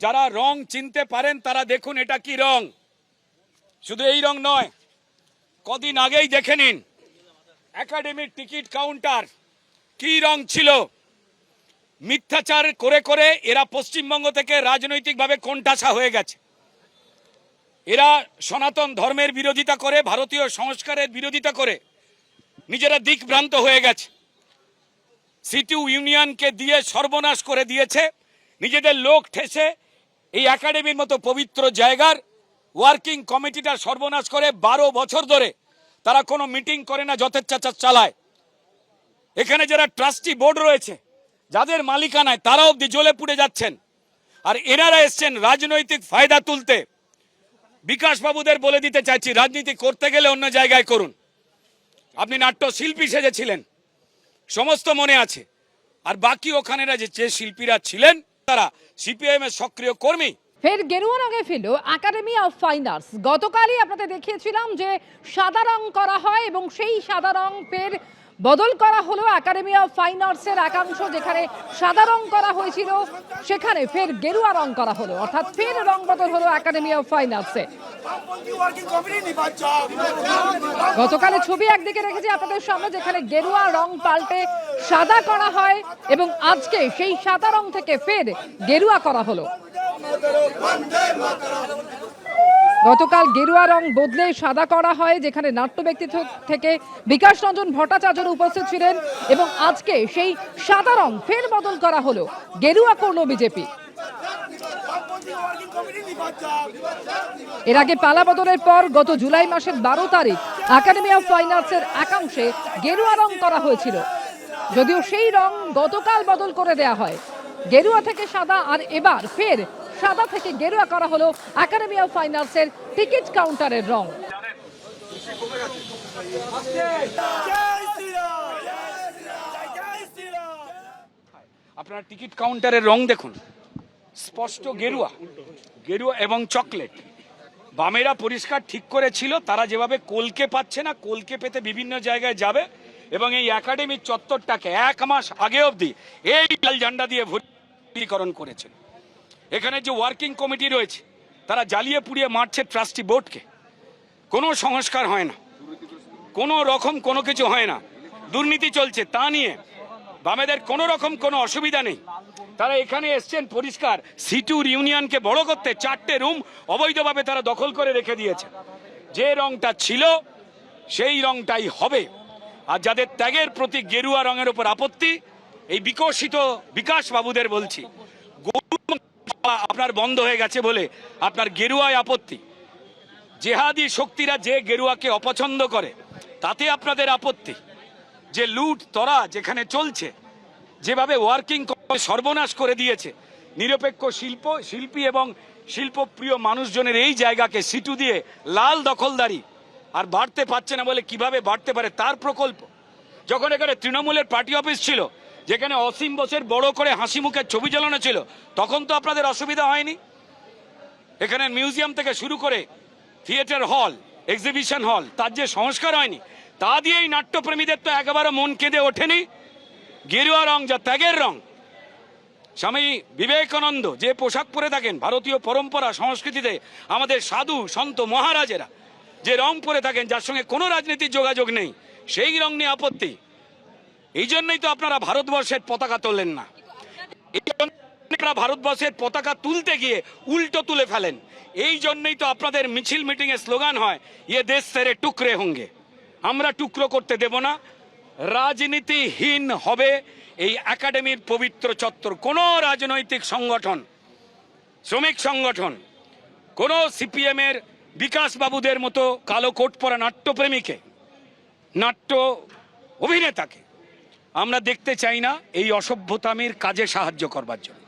যারা রং চিনতে পারেন তারা দেখুন এটা কি রং। শুধু এই রং নয়, কদিন আগেই দেখে নিন একাডেমির টিকিট কাউন্টার কি রং ছিল। মিথ্যাচার করে করে এরা পশ্চিমবঙ্গ থেকে রাজনৈতিকভাবে কোণঠাসা হয়ে গেছে। এরা সনাতন ধর্মের বিরোধিতা করে, ভারতীয় সংস্কারের বিরোধিতা করে নিজেরা দিকভ্রান্ত হয়ে গেছে। সিটু ইউনিয়নকে দিয়ে সর্বনাশ করে দিয়েছে। নিজেদের লোক ঠেসে এই একাডেমির মতো পবিত্র জায়গার ওয়ার্কিং কমিটিটা সর্বনাশ করে 12 বছর ধরে তারা কোনো মিটিং করে না, যথেচ্ছাচার চালায়। এখানে যারা ট্রাস্টি বোর্ড রয়েছে, যাদের মালিকানায়, তারা অবধি জ্বলে পুড়ে যাচ্ছেন। আর এনারা এসছেন রাজনৈতিক ফায়দা তুলতে। বিকাশ বাবুদের বলে দিতে চাইছি, রাজনীতি করতে গেলে অন্য জায়গায় করুন। আপনি নাট্য শিল্পী সেজেছিলেন, সমস্ত মনে আছে। আর বাকি ওখানেরা যে শিল্পীরা ছিলেন তারা সিপিআইএম এর সক্রিয় কর্মী। ফের গেরুয়া রঙে ফিরল একাডেমি অফ ফাইন আর্টস। গতকালই আপনাদের দেখিয়েছিলাম যে সাদা রং করা হয় এবং সেই সাদা রং ফের বদল করা হলো। একাডেমি অফ ফাইন আর্টসের একাংশ যেখানে সাদা রং করা হয়েছিল সেখানে ফের গেরুয়া রং করা হলো, অর্থাৎ ফের রং বদল হলো একাডেমি অফ ফাইন আর্টসে। গতকালের ছবি একদিকে রেখেছি আপনাদের সামনে, যেখানে গেরুয়া রং পাল্টে সাদা করা হয় এবং আজকে সেই সাদা রং থেকে ফের গেরুয়া করা হলো। গতকাল গেরুয়া রং বদলে সাদা করা হয়, যেখানে নাট্য ব্যক্তিত্ব থেকে বিকাশ রঞ্জন ভট্টাচার্য উপস্থিত ছিলেন এবং আজকে সেই সাদা রং ফের বদল করা হলো, গেরুয়া করলো বিজেপি। এর আগে পালা বদলের পর গত জুলাই মাসের 12 তারিখ একাডেমি অফ ফাইন আর্টসের একাংশে গেরুয়া রং করা হয়েছিল, যদিও সেই রং গতকাল বদল করে দেয়া হয় গেরুয়া থেকে সাদা। আর এবার ফের সাদা থেকে গেরুয়া করা হলো একাডেমি অফ ফাইন আর্টসের টিকিট কাউন্টারের রং। আপনার টিকিট কাউন্টারের রং দেখুন, স্পষ্ট গেরুয়া, গেরুয়া এবং চকলেট। বামেরা পরিষ্কার ঠিক করেছিল তারা যেভাবে কলকে পাচ্ছে না, কলকে পেতে বিভিন্ন জায়গায় যাবে এবং এই একাডেমির চত্বরটাকে 1 মাস আগে অবধি এই লাল ঝান্ডা দিয়ে ভর্তিকরণ করেছে। এখানে যে ওয়ার্কিং কমিটি রয়েছে তারা জ্বালিয়ে পুড়িয়ে মারছে ট্রাস্টি বোর্ডকে। কোনো সংস্কার হয় না, কোনো রকম কোনো কিছু হয় না, দুর্নীতি চলছে। তা নিয়ে বামেদের কোনো রকম কোনো অসুবিধা নেই। তারা এখানে এসছেন পরিষ্কার সিটুর ইউনিয়নকে বড় করতে। 4টে রুম অবৈধভাবে তারা দখল করে রেখে দিয়েছে। যে রংটা ছিল সেই রংটাই হবে। আর যাদের ত্যাগের প্রতি গেরুয়া রঙের উপর আপত্তি, এই বিকশিত বিকাশ বাবুদের বলছি, আপনার বন্ধ হয়ে গেছে বলে আপনার গেরুয়ায় আপত্তি। জেহাদি শক্তিরা যে গেরুয়াকে অপছন্দ করে তাতে আপনাদের আপত্তি। যে লুট তরা যেখানে চলছে, যেভাবে ওয়ার্কিং সর্বনাশ করে দিয়েছে নিরপেক্ষ শিল্পী এবং শিল্পপ্রিয় মানুষজনের এই জায়গাকে সিটু দিয়ে লাল দখলদারি আর বাড়তে পারছে না বলে কিভাবে বাড়তে পারে তার প্রকল্প। যখন এখানে তৃণমূলের পার্টি অফিস ছিল, যেখানে অসীম বোসের বড় করে হাসি মুখের ছবি জ্বালানো ছিল, তখন তো আপনাদের অসুবিধা হয়নি। এখানে মিউজিয়াম থেকে শুরু করে থিয়েটার হল, এক্সিবিশন হল, তার যে সংস্কার হয়নি, তা দিয়েই নাট্যপ্রেমীদের তো একেবারে মন কেঁদে ওঠেনি। গেরুয়া রং যা ত্যাগের রং। স্বামী বিবেকানন্দ যে পোশাক পরে থাকেন, ভারতীয় পরম্পরা সংস্কৃতিতে আমাদের সাধু সন্ত মহারাজেরা যে রং পরে থাকেন, যার সঙ্গে কোনো রাজনীতির যোগাযোগ নেই, সেই রং নিয়ে আপত্তি। এই জন্যই তো আপনারা ভারতবর্ষের পতাকা তোলেন না। এই জন্য ভারতবর্ষের পতাকা তুলতে গিয়ে উল্টো তুলে ফেলেন। এই জন্যই তো আপনাদের মিছিল মিটিং এর স্লোগান হয়, ইয়ে দেশ সেরে টুকরে হোঙ্গে। আমরা টুকরো করতে দেব না। রাজনীতিহীন হবে এই একাডেমির পবিত্র চত্বর। কোনো রাজনৈতিক সংগঠন, শ্রমিক সংগঠন, কোনো সিপিএম এর বিকাশ বাবুদের মতো কালো কোট পরা নাট্যপ্রেমীকে, নাট্য অভিনেতাকে আমরা দেখতে চাই না এই অসভ্যতামির কাজে সাহায্য করবার জন্য।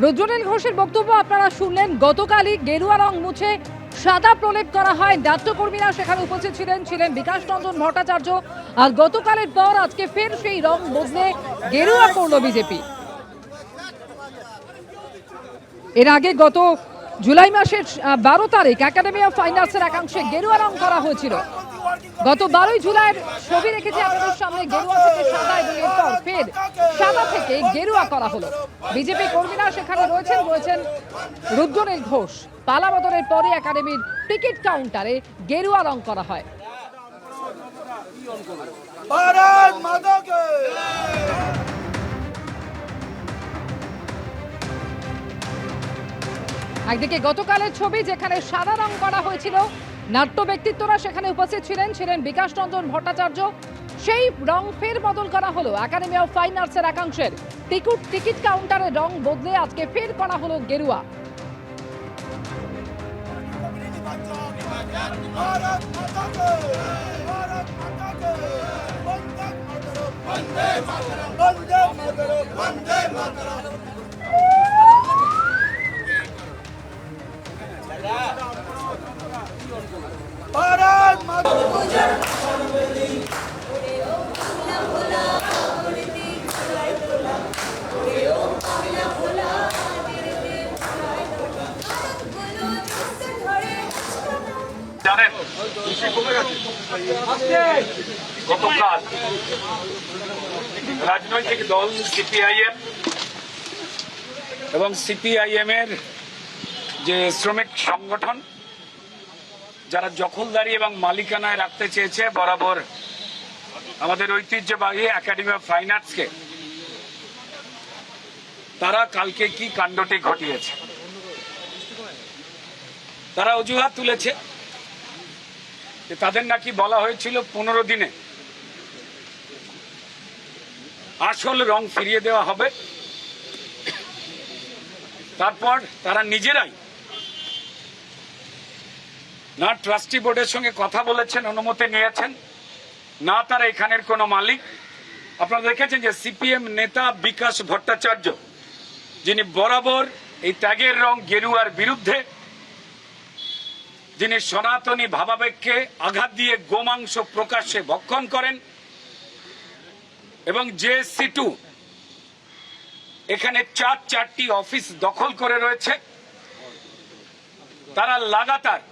রুদ্রনীল ঘোষের বক্তব্য আপনারা শুনলেন। গতকালই গেরুয়া রং মুছে সাদা প্রলেপ করা হয়। নাট্যকর্মীরা সেখানে উপস্থিত ছিলেন বিকাশ রঞ্জন ভট্টাচার্য। আর গতকালের পর আজকে ফের সেই রং বদলে গেরুয়া করলো বিজেপি। এর আগে গত জুলাই মাসের 12 তারিখ একাডেমি অফ ফাইন আর্টসের একাংশে গেরুয়া রং করা হয়েছিল। গত 12 জুলাইয়ের ছবি রেখেছি আপনাদের সামনে, গেরুয়া থেকে সাদা এবং এরপর ফের সাদা থেকে গেরুয়া করা হলো। বিজেপি কর্মীরা সেখানে রয়েছেন রুদ্রনীল ঘোষ। পালাবদলের পরে একাডেমির টিকিট কাউন্টারে গেরুয়া রং করা হয়। भारत माता के একদিকে গতকালের ছবি যেখানে সাদা রং করা হয়েছিল, নাট্য ব্যক্তিত্বরা সেখানে উপস্থিত ছিলেন বিকাশ রঞ্জন ভট্টাচার্য। সেই রং ফের বদল করা হলো একাডেমি অফ ফাইন আর্টসের একাংশের। টিকিট কাউন্টারের রং বদলে আজকে ফের করা হলো গেরুয়া। भारत माता के भारत माता के वंदे मातरम वंदे मातरम वंदे मातरम भारत माता জানেন গতকাল রাজনৈতিক দল সিপিআইএম এবং সিপিআইএম এর যে শ্রমিক সংগঠন যারা দখলদারি এবং মালিকানায় রাখতে চেয়েছে বরাবর আমাদের ঐতিহ্যবাহী একাডেমি অফ ফাইন আর্টসকে, তারা কালকে কি কাণ্ডটি ঘটিয়েছে। তারা অজুহাত তুলেছে যে তাদের নাকি বলা হয়েছিল 15 দিনে আসল রং ফিরিয়ে দেওয়া হবে। তারপর তারা নিজেরাই না ট্রাস্টি বোর্ডের সঙ্গে কথা বলেছেন, অনুমতি নিয়েছেন, না তারা এখানের কোনো মালিক। আপনারা দেখেছেন যে সিপিএম নেতা বিকাশ ভট্টাচার্য, যিনি বরাবর এই ত্যাগের রং গেরুয়ার বিরুদ্ধে, যিনি সনাতনী ভাবাবেগকে আঘাত দিয়ে গোমাংস প্রকাশ্যে ভক্ষণ করেন, এবং যে সিটু এখানে চারটি অফিস দখল করে রয়েছে, তারা লাগাতার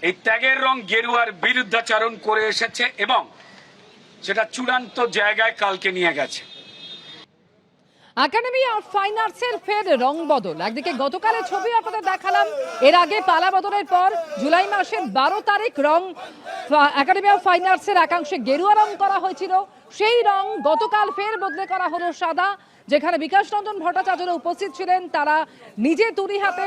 এই ত্যাগের রং গেরুয়ার বিরুদ্ধাচরণ করে এসেছে এবং সেটা চূড়ান্ত জায়গায় কালকে নিয়ে গেছে। একাডেমি অফ ফাইন আর্টসের ফের রং বদল। একদিকে গতকালের ছবি আপনাদের দেখালাম, এর আগে পালা বদলের পর জুলাই মাসের 12 তারিখ রং একাডেমি অফ ফাইন আর্টসের একাংশে গেরুয়া রং করা হয়েছিল। সেই রং গতকাল ফের বদলে করা হলো সাদা, যেখানে বিকাশ রঞ্জন ভট্টাচার্যরা উপস্থিত ছিলেন। তারা নিজে তুলি হাতে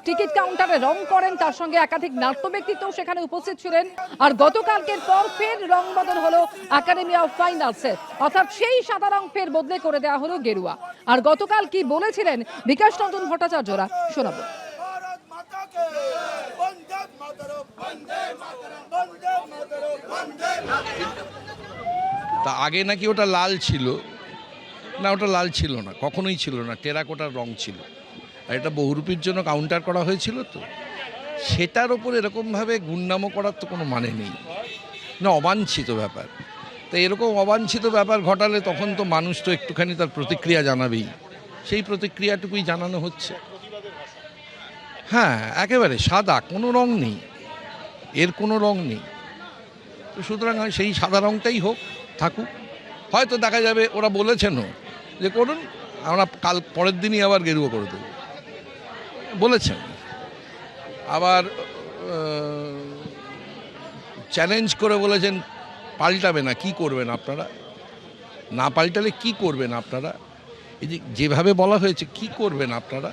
টিকিট কাউন্টারে রং করেন, তার সঙ্গে একাধিক নাট্য ব্যক্তিত্ব সেখানে উপস্থিত ছিলেন। আর গতকালকের পর ফের রং বদল হলো একাডেমি অফ ফাইন আর্টসের, অর্থাৎ সেই সাদা রং ফের বদলে করে দেওয়া হলো গেরুয়া। আর গতকাল কি বলেছিলেন বিকাশ রঞ্জন ভট্টাচার্যরা শোনাবো। भारत माता के वंदे मातरम वंदे मातरम वंदे मातरम वंदे मातरम। তা আগে নাকি ওটা লাল ছিল না, ওটা লাল ছিল না, কখনোই ছিল না, টেরাকোটার রং ছিল। আর এটা বহুরূপীর জন্য কাউন্টার করা হয়েছিল, তো সেটার ওপর এরকমভাবে গুণনামও করার তো কোনো মানে নেই না, অবাঞ্ছিত ব্যাপার। তো এরকম অবাঞ্ছিত ব্যাপার ঘটালে তখন তো মানুষ তো একটুখানি তার প্রতিক্রিয়া জানাবেই, সেই প্রতিক্রিয়াটুকুই জানানো হচ্ছে। হ্যাঁ, একেবারে সাদা, কোনো রং নেই, এর কোনো রং নেই। তো সুতরাং সেই সাদা রংটাই হোক, থাকুক। হয়তো দেখা যাবে ওরা বলেছেনও যে করুন, আমরা কাল পরের দিনই আবার গেরুয়া করে দেবো বলেছেন। আবার চ্যালেঞ্জ করে বলেছেন পাল্টাবে না, কি করবেন আপনারা, না পাল্টালে কি করবেন আপনারা, এই যে যেভাবে বলা হয়েছে কি করবেন আপনারা,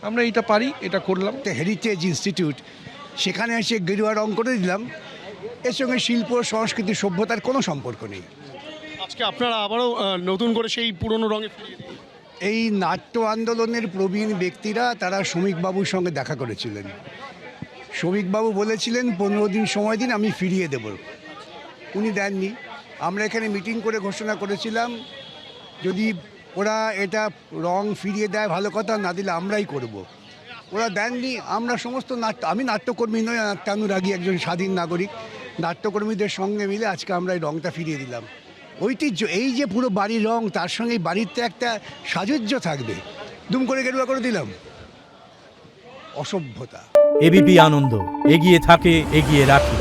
আমরা এটা পারি, এটা করলাম। হেরিটেজ ইনস্টিটিউট, সেখানে এসে গেরুয়া রং করে দিলাম। এর সঙ্গে শিল্প সংস্কৃতি সভ্যতার কোনো সম্পর্ক নেই। আজকে আপনারা আবারও নতুন করে সেই পুরনো রঙে ফিরিয়ে দিন। এই নাট্য আন্দোলনের প্রবীণ ব্যক্তিরা তারা শ্রমিকবাবুর সঙ্গে দেখা করেছিলেন। শ্রমিকবাবু বলেছিলেন 15 দিন সময় দিন, আমি ফিরিয়ে দেব। উনি দেননি। আমরা এখানে মিটিং করে ঘোষণা করেছিলাম যদি ওরা এটা রং ফিরিয়ে দেয় ভালো কথা, না দিলে আমরাই করব। ওরা দেননি। আমরা সমস্ত আমি নাট্যকর্মী নই, নাট্যানুরাগী একজন স্বাধীন নাগরিক, নাট্যকর্মীদের সঙ্গে মিলে আজকে আমরা এই রংটা ফিরিয়ে দিলাম। ঐতিহ্য, এই যে পুরো বাড়ির রং, তার সঙ্গে এই বাড়িতে একটা সাজুজ্য থাকবে, দুম করে গেরুয়া করে দিলাম, অসভ্যতা। এবিপি আনন্দ, এগিয়ে থাকে, এগিয়ে রাখে।